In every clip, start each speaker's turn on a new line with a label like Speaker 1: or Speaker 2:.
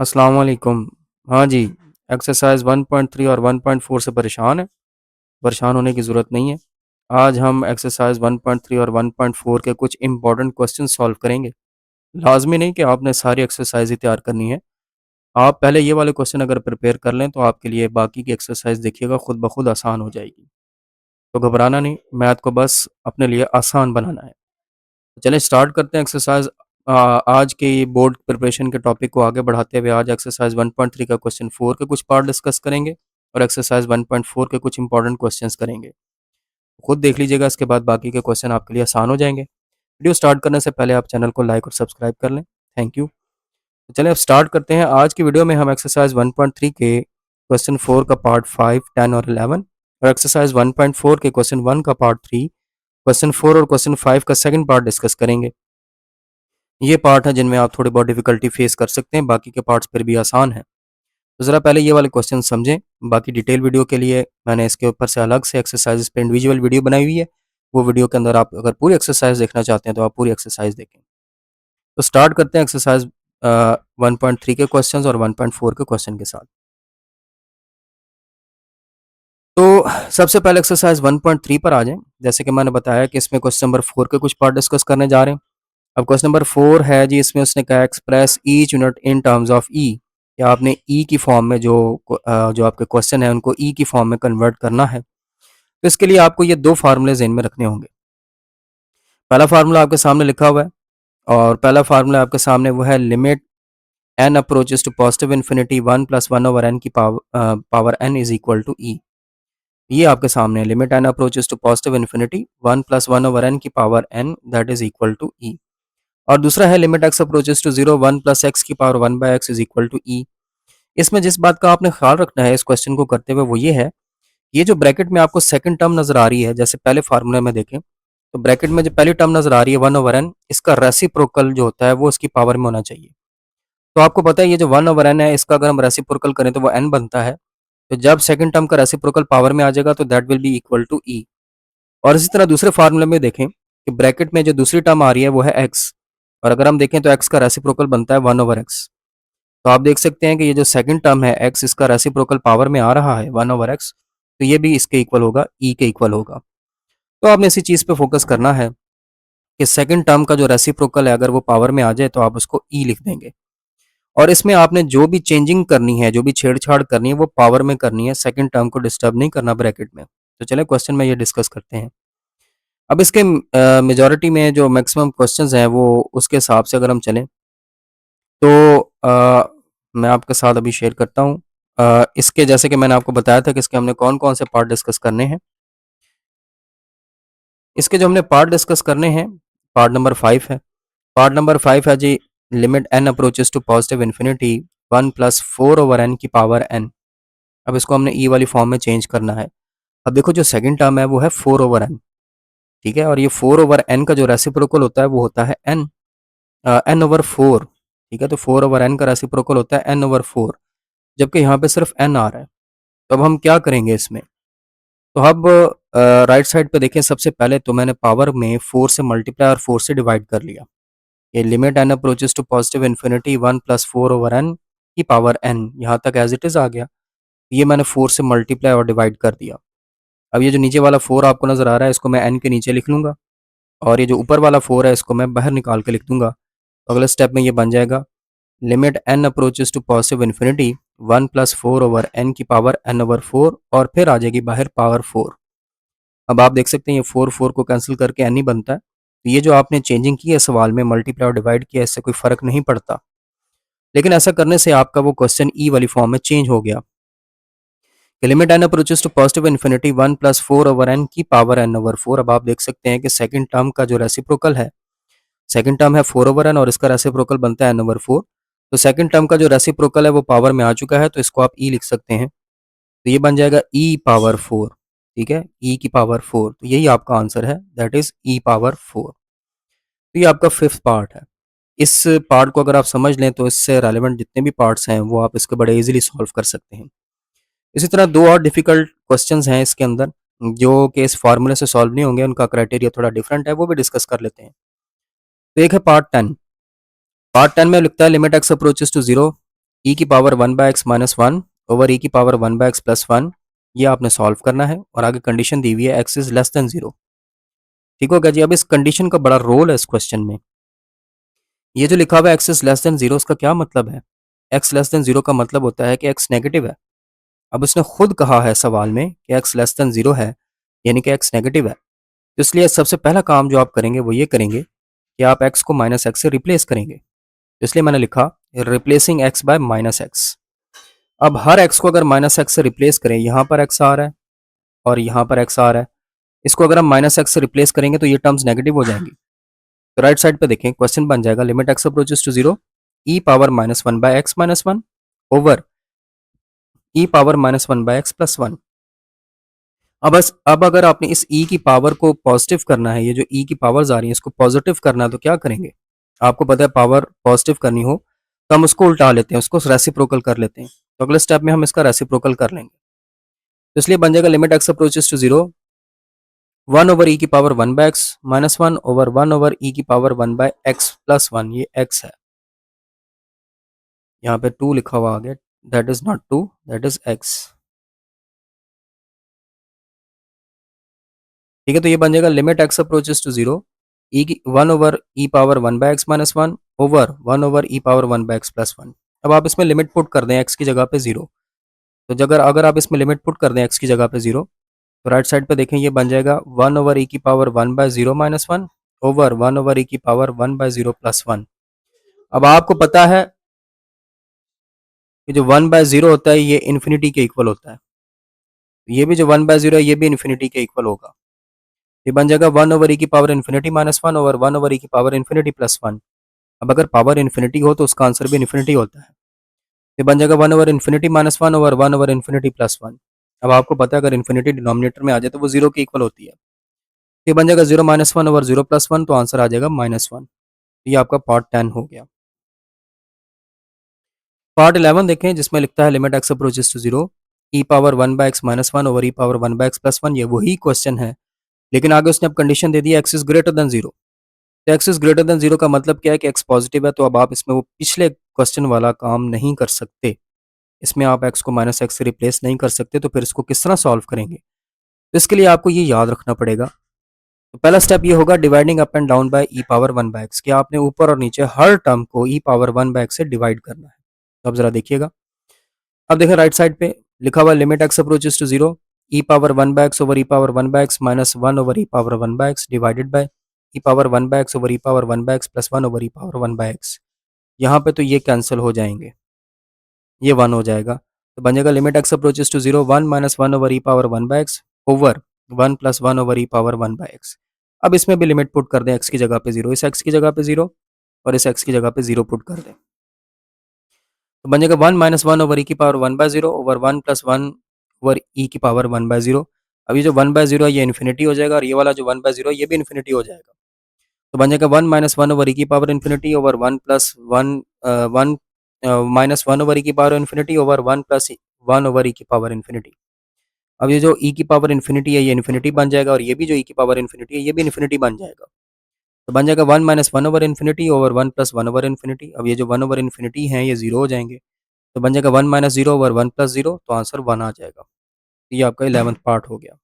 Speaker 1: अस्सलाम वालेकुम। हाँ जी, एक्सरसाइज़ 1.3 और 1.4 से परेशान हैं? परेशान होने की ज़रूरत नहीं है। आज हम एक्सरसाइज़ 1.3 और 1.4 के कुछ इम्पोर्टेंट क्वेश्चन सॉल्व करेंगे। लाज़मी नहीं कि आपने सारी एक्सरसाइज़ ही तैयार करनी है। आप पहले ये वाले क्वेश्चन अगर प्रिपेयर कर लें तो आपके लिए बाकी की एक्सरसाइज़ देखिएगा खुद ब खुद आसान हो जाएगी। तो घबराना नहीं, मैथ को बस अपने लिए आसान बनाना है। चलें स्टार्ट करते हैं एक्सरसाइज आज के बोर्ड प्रिपरेशन के टॉपिक को आगे बढ़ाते हुए आज एक्सरसाइज 1.3 का क्वेश्चन 4 के कुछ पार्ट डिस्कस करेंगे और एक्सरसाइज 1.4 के कुछ इंपॉर्टेंट क्वेश्चंस करेंगे। खुद देख लीजिएगा, इसके बाद बाकी के क्वेश्चन आपके लिए आसान हो जाएंगे। वीडियो स्टार्ट करने से पहले आप चैनल को लाइक और सब्सक्राइब कर लें। Thank you. तो चलिए अब स्टार्ट करते हैं। आज की वीडियो में हम एक्सरसाइज 1.3 के क्वेश्चन 4 का पार्ट 5, 10 और 11 और एक्सरसाइज 1.4 के क्वेश्चन 1 का पार्ट 3, क्वेश्चन 4 और क्वेश्चन 5 का सेकंड पार्ट डिस्कस करेंगे। ये पार्ट है जिनमें आप थोड़ी बहुत डिफ़िकल्टी फेस कर सकते हैं, बाकी के पार्ट्स फिर भी आसान हैं। तो ज़रा पहले ये वाले क्वेश्चन समझें, बाकी डिटेल वीडियो के लिए मैंने इसके ऊपर से अलग से एक्सरसाइज़ पे इंडिविजुअल वीडियो बनाई हुई है। वो वीडियो के अंदर आप अगर पूरी एक्सरसाइज़ देखना चाहते हैं तो आप पूरी एक्सरसाइज़ देखें। तो स्टार्ट करते हैं एक्सरसाइज़ 1.3 के क्वेश्चंस और 1.4 के क्वेश्चन के साथ। तो सबसे पहले एक्सरसाइज़ 1.3 पर आ जाएँ। जैसे कि मैंने बताया कि इसमें क्वेश्चन नंबर 4 के कुछ पार्ट डिस्कस करने जा रहे हैं। अब क्वेश्चन नंबर 4 है जी, इसमें उसने कहा express each unit in terms of E, कि आपने ई की फॉर्म में जो आपके क्वेश्चन है उनको ई की फॉर्म में कन्वर्ट करना है। तो इसके लिए आपको ये दो फार्मूले ज़हन में रखने होंगे। पहला फार्मूला आपके सामने लिखा हुआ है और पहला फार्मूला आपके सामने वो है limit N approaches to positive infinity 1 plus 1 over N की power N is equal to E. ये आपके सामने है, limit N approaches to positive infinity 1 plus 1 over N की power N that is equal to E. और दूसरा है limit x approaches to 0 1 plus X की power 1 by X is equal to E. इसमें जिस बात का आपने ख्याल रखना है इस क्वेश्चन को करते हुए वो ये है, ये जो ब्रैकेट में आपको सेकंड टर्म नजर आ रही है, जैसे पहले फार्मूले में देखें तो ब्रैकेट में जो पहली टर्म नजर आ रही है 1 ओवर एन, इसका रेसिप्रोकल जो होता है वो इसकी पावर में होना चाहिए। तो आपको पता है ये जो 1 ओवर एन है इसका अगर हम रेसिप्रोकल करें तो वो एन बनता है। तो जब सेकंड टर्म का रेसिप्रोकल पावर में आ जाएगा तो that will be equal to E. और इसी तरह दूसरे फार्मूले में देखें कि ब्रैकेट में जो दूसरी टर्म आ रही है वो है एक्स, और अगर हम देखें तो एक्स का रेसिप्रोकल बनता है 1 ओवर एक्स। तो आप देख सकते हैं कि ये जो सेकंड टर्म है एक्स, इसका रेसिप्रोकल पावर में आ रहा है 1 ओवर एक्स, तो ये भी इसके इक्वल होगा, ई के इक्वल होगा। तो आपने इसी चीज़ पे फोकस करना है कि सेकंड टर्म का जो रेसिप्रोकल है अगर वो पावर में आ जाए तो आप उसको ई लिख देंगे। और इसमें आपने जो भी चेंजिंग करनी है, जो भी छेड़छाड़ करनी है वो पावर में करनी है, सेकंड टर्म को डिस्टर्ब नहीं करना ब्रैकेट में। तो चलिए क्वेश्चन में ये डिस्कस करते हैं। अब इसके मेजॉरिटी में जो मैक्सिमम क्वेश्चंस हैं वो उसके हिसाब से अगर हम चलें तो मैं आपके साथ अभी शेयर करता हूँ। इसके जैसे कि मैंने आपको बताया था कि इसके हमने कौन-कौन से पार्ट डिस्कस करने हैं। इसके जो हमने पार्ट डिस्कस करने हैं, पार्ट नंबर 5 है। पार्ट नंबर 5 है जी, limit N approaches to positive infinity 1 plus 4 over N की पावर एन। अब इसको हमने ई वाली फॉर्म में चेंज करना है। अब देखो जो सेकंड टर्म है वो है 4 ओवर एन, ठीक है? और ये 4 ओवर एन का जो रेसिप्रोकल होता है वो होता है एन, एन ओवर 4, ठीक है? तो 4 ओवर एन का रेसिप्रोकल होता है एन ओवर 4, जबकि यहाँ पे सिर्फ एन आ रहा है। तो अब हम क्या करेंगे इसमें? तो अब राइट साइड पे देखें, सबसे पहले तो मैंने पावर में 4 से मल्टीप्लाई और 4 से डिवाइड कर लिया। ये limit N approaches to positive infinity 1 plus 4 over N की पावर एन, यहाँ तक एज इट इज़ आ गया। ये मैंने 4 से मल्टीप्लाई और डिवाइड कर दिया। अब ये जो नीचे वाला 4 आपको नज़र आ रहा है इसको मैं एन के नीचे लिख लूँगा और ये जो ऊपर वाला 4 है इसको मैं बाहर निकाल के लिख दूँगा। तो अगले स्टेप में ये बन जाएगा limit N approaches to positive infinity 1 plus 4 over N की पावर एन ओवर 4 और फिर आ जाएगी बाहर पावर 4। अब आप देख सकते हैं ये 4 4 को कैंसिल करके एन ही बनता है। तो ये जो आपने चेंजिंग की है सवाल में, मल्टीप्लाई और डिवाइड किया, इससे कोई फ़र्क नहीं पड़ता। लेकिन ऐसा करने से आपका वो क्वेश्चन ई वाली फॉर्म में चेंज हो गया। Limit N approaches to positive infinity 1 plus 4 over N की पावर एन ओवर 4। अब आप देख सकते हैं कि सेकंड टर्म का जो रेसिप्रोकल है, सेकंड टर्म है 4 ओवर एन और इसका रेसिप्रोकल बनता है एन ओवर 4। तो सेकंड टर्म का जो रेसिप्रोकल है वो पावर में आ चुका है, तो इसको आप ई लिख सकते हैं। तो ये बन जाएगा ई पावर 4, ठीक है? ई की पावर 4, तो यही आपका आंसर है, दैट इज़ ई पावर 4। तो ये आपका फिफ्थ पार्ट है। इस पार्ट को अगर आप समझ लें तो इससे रेलेवेंट जितने भी पार्ट्स हैं वो आप इसके बड़े ईज़िली सॉल्व कर सकते हैं। इसी तरह 2 और डिफ़िकल्ट क्वेश्चंस हैं इसके अंदर, जो कि इस फ़ॉर्मूले से सॉल्व नहीं होंगे, उनका क्राइटेरिया थोड़ा डिफरेंट है, वो भी डिस्कस कर लेते हैं। तो एक है पार्ट 10। पार्ट 10 में लिखता है लिमिट एक्स अप्रोचेस टू 0 ई की पावर 1/x-1 ओवर ई की पावर 1/x+1, ये आपने सॉल्व करना है और आगे कंडीशन दी हुई है x इज लेस देन 0। ठीक हो गया जी। अब इस कंडीशन का बड़ा रोल है इस क्वेश्चन में। ये जो लिखा हुआ है x इज लेस देन 0, उसका क्या मतलब है? x लेस देन 0 का मतलब होता है कि x नेगेटिव है। अब उसने खुद कहा है सवाल में कि x लेस देन 0 है, यानी कि x नेगेटिव है। तो इसलिए सबसे पहला काम जो आप करेंगे वो ये करेंगे कि आप x को माइनस एक्स से रिप्लेस करेंगे। तो इसलिए मैंने लिखा replacing x bye minus x. अब हर x को अगर माइनस एक्स से रिप्लेस करें, यहाँ पर x आ रहा है और यहाँ पर x आ रहा है, इसको अगर हम माइनस एक्स से रिप्लेस करेंगे तो ये टर्म्स नेगेटिव हो जाएंगी। तो राइट साइड पे देखें, क्वेश्चन बन जाएगा limit x approaches to 0 e power -1/x-1 over e power -1/x+1। अब अगर आपने इस e की पावर को पॉजिटिव करना है, ये जो e की पावर्स आ रही हैं इसको पॉजिटिव करना है, तो क्या करेंगे? आपको पता है पावर पॉजिटिव करनी हो तो हम उसको उल्टा लेते हैं, उसको रेसिप्रोकल कर लेते हैं। तो अगले स्टेप में हम इसका रेसिप्रोकल कर लेंगे। तो इसलिए बन जाएगा limit x approaches to 0 1 over E की power 1/x-1 over 1 over E की पावर 1/x+1। ये x है, यहाँ पे 2 लिखा हुआ आ गया, that is not 2, that is x। ठीक है, तो ये बन जाएगा लिमिट x अप्रोचेस टू 0 ई की 1 over e power 1/x-1 over 1 over e power 1/x+1। अब आप इसमें लिमिट पुट कर दें x की जगह पे 0। तो अगर अगर आप इसमें लिमिट पुट कर दें x की जगह पे 0, तो राइट साइड पे देखें ये बन जाएगा 1 ओवर ई की पावर 1/0-1 ओवर 1 ओवर ई की पावर 1/0+1। अब आपको पता है कि जो 1/0 होता है ये इन्फिनिटी के इक्वल होता है, ये भी जो 1/0 है ये भी इन्फिनिटी के इक्वल होगा। ये बन जाएगा 1 ओवर ई की पावर इन्फिनिटी-1 ओवर 1 ओवर ई की पावर इन्फिनिटी+1। अब अगर पावर इन्फिनिटी हो तो उसका आंसर भी इन्फिनिटी होता है। ये बन जाएगा 1 ओवर इन्फिनिटी-1 ओवर 1 ओवर इन्फिनिटी+1। अब आपको पता है अगर इन्फिनिटी डिनोमिनेटर में आ जाए तो वो 0 के इक्वल होती है। ये बन जाएगा 0-1 ओवर 0+1, तो आंसर आ जाएगा -1। ये आपका पार्ट 10 हो गया। पार्ट 11 देखें, जिसमें लिखता है limit x approaches to 0 e power 1/x-1 over e power 1/x+1। ये वही क्वेश्चन है, लेकिन आगे उसने अब कंडीशन दे दी x इज ग्रेटर देन 0। तो x इज ग्रेटर देन 0 का मतलब क्या है कि x पॉजिटिव है, तो अब आप इसमें वो पिछले क्वेश्चन वाला काम नहीं कर सकते। इसमें आप x को माइनस एक्स से रिप्लेस नहीं कर सकते, तो फिर इसको किस तरह सॉल्व करेंगे? तो इसके लिए आपको ये याद रखना पड़ेगा। तो पहला स्टेप ये होगा dividing up and down by e power 1/x, कि आपने ऊपर और नीचे हर टर्म को ई पावर 1/x से डिवाइड करना है। तो अब जरा देखिएगा, अब देखें राइट साइड पे लिखा हुआ limit x approaches to 0 e power 1/x over e power 1/x -1 over e power 1/x divided by e power 1/x over e power 1/x +1 over e power 1/x। यहाँ पे तो ये कैंसिल हो जाएंगे, ये 1 हो जाएगा। तो बन जाएगा limit x approaches to 0 1 -1 over e power 1/x over 1 + 1 over e power 1/x। अब इसमें भी लिमिट पुट कर दें x की जगह पे 0, इस x की जगह पे 0 और इस x की जगह पे 0 पुट कर दें। तो बन जाएगा 1 -1 ओवर ई की पावर 1/0 ओवर 1 + 1 ओवर ई की पावर 1/0। अब ये जो 1/0 है ये इन्फिनिटी हो जाएगा और ये वाला जो 1/0 है ये भी इन्फिनिटी हो जाएगा। तो बन जाएगा 1 -1 ओवर ई की power infinity over 1 + 1 1 -1 over E की power infinity over 1 + 1 over E की पावर इन्फिनिटी। अब ये जो ई की पावर इन्फिनिटी है ये इन्फिनिटी बन जाएगा और ये भी जो ई की पावर इन्फिनिटी है ये भी इन्फिनिटी बन जाएगा। तो बन जाएगा 1 -1 over infinity over 1 + 1 over infinity. अब ये जो 1 ओवर इन्फिनिटी है ये 0 हो जाएंगे। तो बन जाएगा 1 -0 ओवर 1 + 0, तो आंसर 1 आ जाएगा। ये आपका 11th पार्ट हो गया।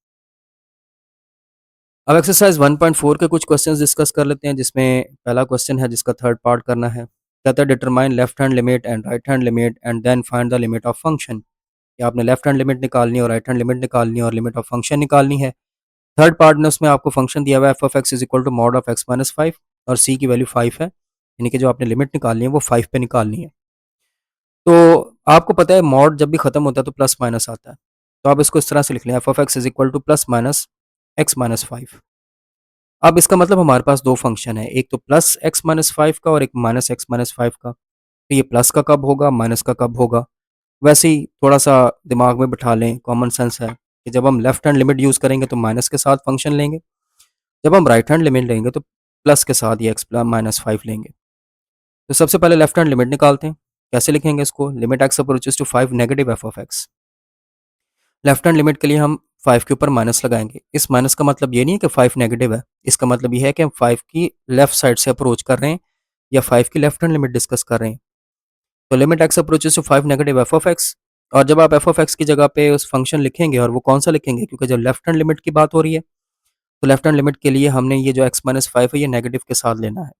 Speaker 1: अब एक्सरसाइज 1.4 के कुछ क्वेश्चंस डिस्कस कर लेते हैं, जिसमें पहला क्वेश्चन है जिसका थर्ड पार्ट करना है। कहता है determine left hand limit and right hand limit and then find the limit of function. कि आपने लेफ्ट हैंड लिमिट निकालनी है और राइट हैंड लिमिट निकालनी है और लिमिट ऑफ फंक्शन निकालनी है। थर्ड पार्ट में उसमें आपको फंक्शन दिया हुआ है f(x) is equal to mod of x minus 5 और c की वैल्यू 5 है, यानी कि जो आपने लिमिट निकालनी है वो 5 पे निकालनी है। तो आपको पता है मॉड जब भी खत्म होता है तो प्लस माइनस आता है, तो आप इसको इस तरह से लिख लें f(x) is equal two plus minus x minus 5। अब इसका मतलब हमारे पास दो फंक्शन है, एक तो प्लस x माइनस 5 का और एक माइनस x माइनस 5 का। तो ये प्लस का कब होगा, माइनस का कब होगा? वैसे ही थोड़ा सा दिमाग में बिठा लें, कॉमन सेंस है कि जब हम लेफ्ट हैंड लिमिट यूज़ करेंगे तो माइनस के साथ फंक्शन लेंगे, जब हम राइट हैंड लिमिट लेंगे तो प्लस के साथ ये एक्स माइनस 5 लेंगे। तो सबसे पहले लेफ्ट हैंड लिमिट निकालते हैं। कैसे लिखेंगे इसको? Limit x approaches to 5 negative f of x. Left hand limit के लिए हम 5 के ऊपर माइनस लगाएंगे। इस माइनस का मतलब ये नहीं है कि 5 नेगेटिव है, इसका मतलब ये है कि हम 5 की लेफ्ट साइड से अप्रोच कर रहे हैं या 5 की लेफ्ट हैंड लिमिट डिस्कस कर रहे हैं। तो limit x approaches to 5 negative f of x. और जब आप एफ ऑफ एक्स की जगह पे उस फंक्शन लिखेंगे, और वो कौन सा लिखेंगे, क्योंकि जब लेफ्ट हैंड लिमिट की बात हो रही है तो लेफ्ट हैंड लिमिट के लिए हमने ये जो एक्स माइनस फाइव है ये नेगेटिव के साथ लेना है।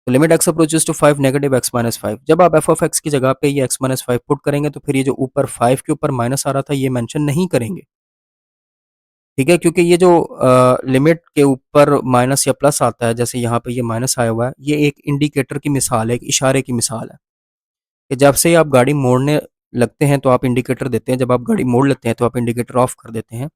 Speaker 1: तो limit x approaches to 5 negative x minus five, जब आप एफ ऑफ एक्स की जगह पे ये एक्स माइनस फाइव पुट करेंगे तो फिर ये जो ऊपर 5 के ऊपर माइनस आ रहा था ये मेंशन नहीं करेंगे। ठीक है, क्योंकि ये जो लिमिट के ऊपर माइनस या प्लस आता है, जैसे यहाँ पे ये माइनस आया हुआ है, ये एक इंडिकेटर की मिसाल है, एक इशारे की मिसाल है कि जब से आप गाड़ी मोड़ने लगते हैं तो आप इंडिकेटर देते हैं, जब आप गाड़ी मोड़ लेते हैं तो आप इंडिकेटर ऑफ कर देते हैं।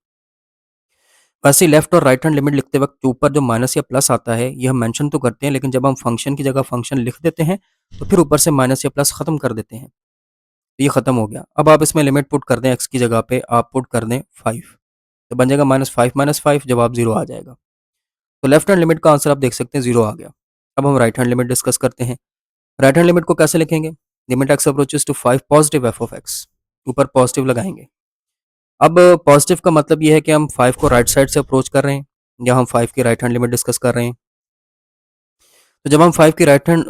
Speaker 1: वैसे लेफ्ट और राइट हैंड लिमिट लिखते वक्त जो ऊपर जो माइनस या प्लस आता है ये हम मेंशन तो करते हैं, लेकिन जब हम फंक्शन की जगह फंक्शन लिख देते हैं तो फिर ऊपर से माइनस या प्लस खत्म कर देते हैं। तो ये खत्म हो गया। अब आप इसमें लिमिट पुट कर दें, एक्स की जगह पे आप पुट कर दें 5, तो बन जाएगा माइनस फाइव, जवाब 0 आ जाएगा। तो लेफ्ट हैंड लिमिट का आंसर आप देख सकते हैं 0 आ गया। अब हम राइट हैंड लिमिट डिस्कस करते हैं। राइट हैंड लिमिट को कैसे लिखेंगे? Limit x approaches to 5 positive f of x, ऊपर पॉजिटिव लगाएंगे। अब पॉजिटिव का मतलब ये है कि हम 5 को राइट साइड से अप्रोच कर रहे हैं, या हम 5 की राइट हैंड लिमिट डिस्कस कर रहे हैं। तो जब हम 5 की राइट हैंड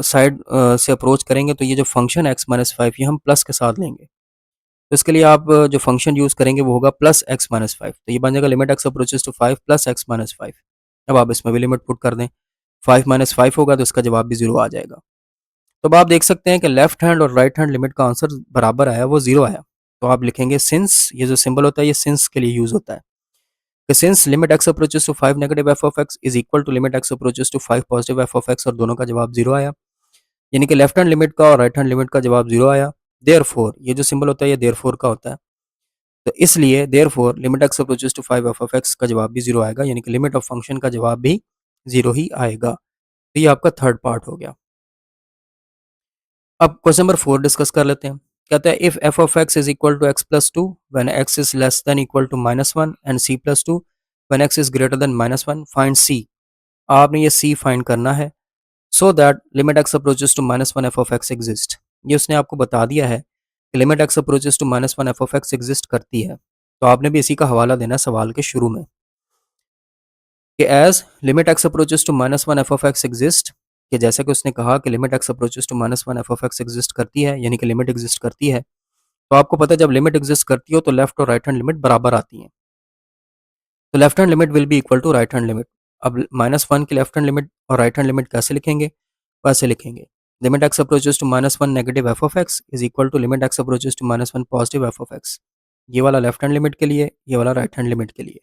Speaker 1: साइड से अप्रोच करेंगे तो ये जो फंक्शन एक्स माइनस फाइव ये हम प्लस के साथ लेंगे। तो इसके लिए आप जो फंक्शन यूज़ करेंगे वो होगा प्लस एक्स माइनस फाइव, तो ये बन जाएगा limit x approaches to 5 plus x minus five. अब आप इसमें भी लिमिट पुट कर दें, 5 माइनस फाइव होगा तो इसका जवाब भी 0 आ जाएगा। तो अब आप देख सकते हैं कि लेफ्ट हैंड और राइट हैंड लिमिट का आंसर बराबर आया, वो 0 आया। तो आप लिखेंगे सिंस, ये जो सिंबल होता है ये सिंस के लिए यूज़ होता है कि since limit x approaches to 5 negative f of x is equal to limit x approaches to 5 positive f of x, और दोनों का जवाब 0 आया। यानी कि लेफ्ट हैंड लिमिट का और राइट हैंड लिमिट का जवाब 0 आया। देयरफॉर, ये जो सिंबल होता है ये देयरफॉर का होता है, तो इसलिए therefore limit x approaches to 5 f of x का जवाब भी 0 आएगा, यानी कि लिमिट ऑफ फंक्शन का जवाब भी 0 ही आएगा। तो ये आपका थर्ड पार्ट हो गया। अब क्वेश्चन नंबर 4 डिस्कस कर लेते हैं। कहता है if F of x is equal to X plus two when X is less than equal to minus one and C plus two when X is greater than minus one, find C. आपने ये C find करना है so that limit x approaches to minus one F of x exist. ये उसने आपको बता दिया है कि limit x approaches to minus one F of x exist करती है। तो आपने भी इसी का हवाला देना है सवाल के शुरू में कि as limit x approaches to minus one F of x exist, कि जैसा कि उसने कहा कि limit x approaches to minus one F of x exist करती है, यानी कि लिमिट एग्जिस्ट करती है। तो आपको पता है जब लिमिट एग्जिस्ट करती हो तो लेफ्ट और राइट हैंड लिमिट बराबर आती हैं। तो left hand limit will be equal to right hand limit. अब माइनस वन की लेफ्ट हैंड लिमिट और राइट हैंड लिमिट कैसे लिखेंगे? वैसे लिखेंगे limit x approaches to minus one negative f of x is equal to limit x approaches to minus one positive f of x. ये वाला left hand limit के लिए, ये वाला राइट हैंड लिमिट के लिए।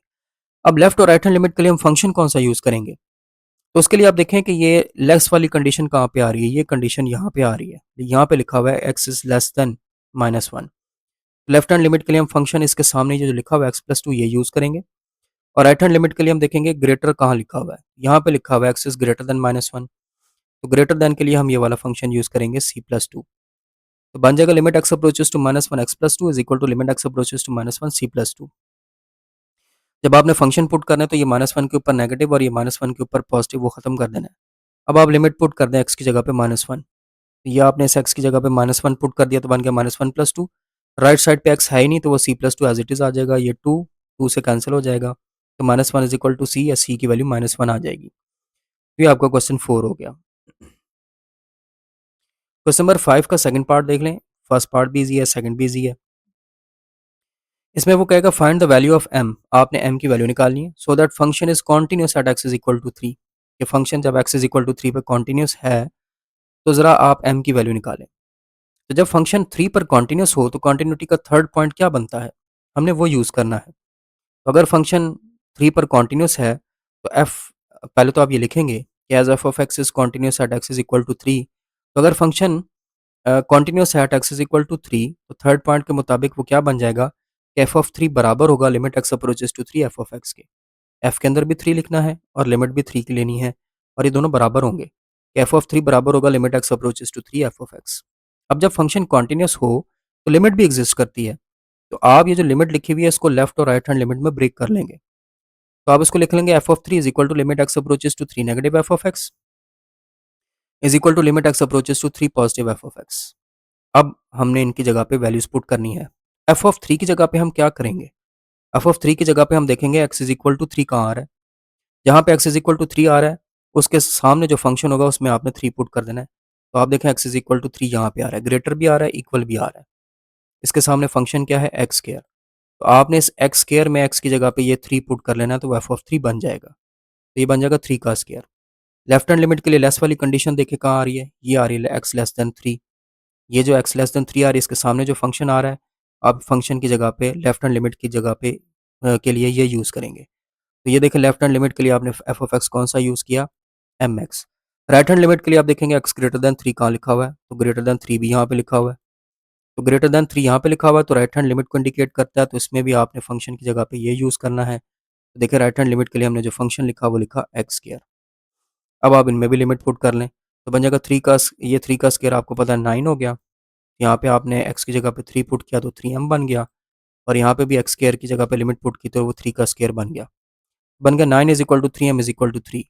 Speaker 1: अब लेफ्ट और राइट हैंड लिमिट के लिए हम फंक्शन कौन सा यूज़ करेंगे? तो उसके लिए आप देखें कि ये लेस वाली कंडीशन कहाँ पे आ रही है, ये कंडीशन यहाँ पे आ रही है, यहाँ पे लिखा हुआ है x is less then minus one. Left hand limit के लिए हम फंक्शन इसके सामने जो लिखा हुआ है एक्स प्लस टू ये यूज़ करेंगे, और राइट हैंड लिमिट के लिए हम देखेंगे ग्रेटर कहाँ लिखा हुआ है, यहाँ पे लिखा हुआ है x is greater than minus one. तो ग्रेटर देन के लिए हम ये वाला फंक्शन यूज़ करेंगे सी प्लस टू। तो बन जाएगा limit x approaches to minus one x plus two is equal to limit x approaches to minus one c plus two. जब आपने फंक्शन पुट करना है तो ये माइनस वन के ऊपर नेगेटिव और ये माइनस वन के ऊपर पॉजिटिव वो खत्म कर देना है। अब आप लिमिट पुट कर दें एक्स की जगह पे माइनस वन, ये आपने इस एक्स की जगह पे माइनस वन पुट कर दिया तो बन गया minus one plus two. Right side पे एक्स है ही नहीं तो वो C plus two as it is आ जाएगा, ये टू टू से कैंसिल हो जाएगा, तो minus one is equal to C, या सी की वैल्यू माइनस वन आ जाएगी। तो ये आपका क्वेश्चन 4 हो गया। क्वेश्चन नंबर 5 का सेकंड पार्ट देख लें। फर्स्ट पार्ट भी इजी है, सेकंड भी इजी है। इसमें वो कहेगा find the value of m, आपने m की वैल्यू निकालनी है so that function is continuous at x is equal to three. ये फंक्शन जब x is equal to three पर कॉन्टिन्यूस है तो ज़रा आप m की वैल्यू निकालें। तो जब फंक्शन 3 पर कॉन्टिन्यूस हो तो कॉन्टिन्यूटी का थर्ड पॉइंट क्या बनता है, हमने वो यूज़ करना है। तो अगर फंक्शन 3 पर कॉन्टिन्यूस है तो f, पहले तो आप ये लिखेंगे कि as f of x is continuous at x is equal to three. तो अगर फंक्शन कॉन्टिन्यूस है at x is equal to three तो थर्ड पॉइंट के मुताबिक वो क्या बन जाएगा कि एफ ऑफ थ्री बराबर होगा limit x approaches to three f of x के। एफ के अंदर भी थ्री लिखना है और लिमिट भी थ्री की लेनी है, और ये दोनों बराबर होंगे। एफ ऑफ थ्री बराबर होगा limit x approaches to three f of x. अब जब फंक्शन कॉन्टिन्यूस हो तो लिमिट भी एग्जिस्ट करती है। तो आप ये जो लिमिट लिखी हुई है इसको लेफ्ट और राइट हैंड लिमिट में ब्रेक कर लेंगे। तो आप इसको लिख लेंगे f of three is equal to limit x approaches to three negative f of x is equal to limit x approaches to three positive f of x. अब हमने इनकी जगह पे वैल्यूज पुट करनी है। एफ ऑफ थ्री की जगह पे हम क्या करेंगे? एफ ऑफ थ्री की जगह पे हम देखेंगे X is equal to three कहाँ आ रहा है। जहाँ पे X is equal to three आ रहा है उसके सामने जो फंक्शन होगा उसमें आपने थ्री पुट कर देना है। तो आप देखें एक्स इज इक्वल टू 3 यहाँ पे आ रहा है, ग्रेटर भी आ रहा है, इक्वल भी आ रहा है। इसके सामने फंक्शन क्या है, एक्स स्क्वायर। तो आपने इस एक्स स्क्वायर में एक्स की जगह पे ये 3 पुट कर लेना है, तो एफ ऑफ 3 बन जाएगा। तो ये बन जाएगा 3 का स्क्वायर। लेफ्ट हैंड लिमिट के लिए लेस वाली कंडीशन देखिए कहाँ आ रही है, ये आ रही है एक्स लेस देन 3। ये जो एक्स लेस देन 3 आ रही है, इसके सामने जो फंक्शन आ रहा है, आप फंक्शन की जगह पे लेफ्ट हैंड लिमिट की जगह पे के लिए ये यूज़ करेंगे। तो ये देखें लेफ्ट हैंड लिमिट के लिए आपने एफ ऑफ एक्स कौन सा यूज़ किया, m x. Right hand limit के लिए आप देखेंगे एक्स ग्रेटर देन 3 कहाँ लिखा हुआ है, तो ग्रेटर देन 3 भी यहाँ पे लिखा हुआ है। तो ग्रेटर देन 3 यहाँ पे लिखा हुआ है, तो राइट हैंड लिमिट को इंडिकेट करता है, तो इसमें भी आपने फंक्शन की जगह पे ये यूज़ करना है। तो देखिए राइट हैंड लिमिट के लिए हमने जो फंक्शन लिखा वो लिखा एक्स स्क्वायर। अब आप इनमें भी लिमिट पुट कर लें, तो बन जाएगा 3 का ये 3 का स्क्वायर आपको पता है 9 हो गया। यहाँ पे आपने एक्स की जगह पे 3 पुट किया तो 3m बन गया, और यहाँ पे भी एक्स स्क्वायर की जगह पे लिमिट पुट की तो वो 3 का स्क्वायर बन गया 9 is equal to 3m is equal to 3।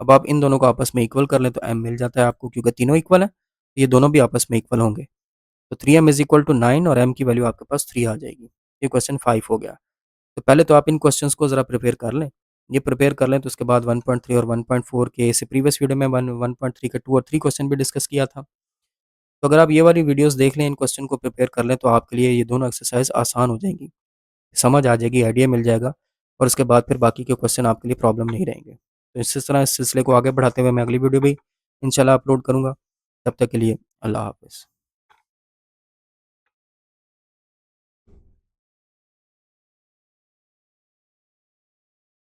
Speaker 1: अब आप इन दोनों को आपस में इक्वल कर लें तो m मिल जाता है आपको, क्योंकि तीनों इक्वल है, ये दोनों भी आपस में इक्वल होंगे। तो 3m इज इक्वल टू 9 और m की वैल्यू आपके पास 3 आ जाएगी। ये क्वेश्चन 5 हो गया। तो पहले तो आप इन क्वेश्चंस को ज़रा प्रिपेयर कर लें। ये प्रिपेयर कर लें तो उसके बाद 1.3 और 1.4 के इससे प्रीवियस वीडियो में 1.3 के 2 और 3 क्वेश्चन भी डिस्कस किया था। तो अगर आप ये वाली वीडियोस देख लें, इन क्वेश्चन को प्रिपेयर कर लें, तो आपके लिए ये दोनों एक्सरसाइज आसान हो जाएंगी, समझ आ जाएगी, आइडिया मिल जाएगा, और उसके बाद फिर बाकी के क्वेश्चन आपके लिए प्रॉब्लम नहीं रहेंगे। तो इस तरह इस सिलसिले को आगे बढ़ाते हुए मैं अगली वीडियो भी इंशाल्लाह अपलोड करूँगा। तब तक के लिए अल्लाह हाफ़िज़।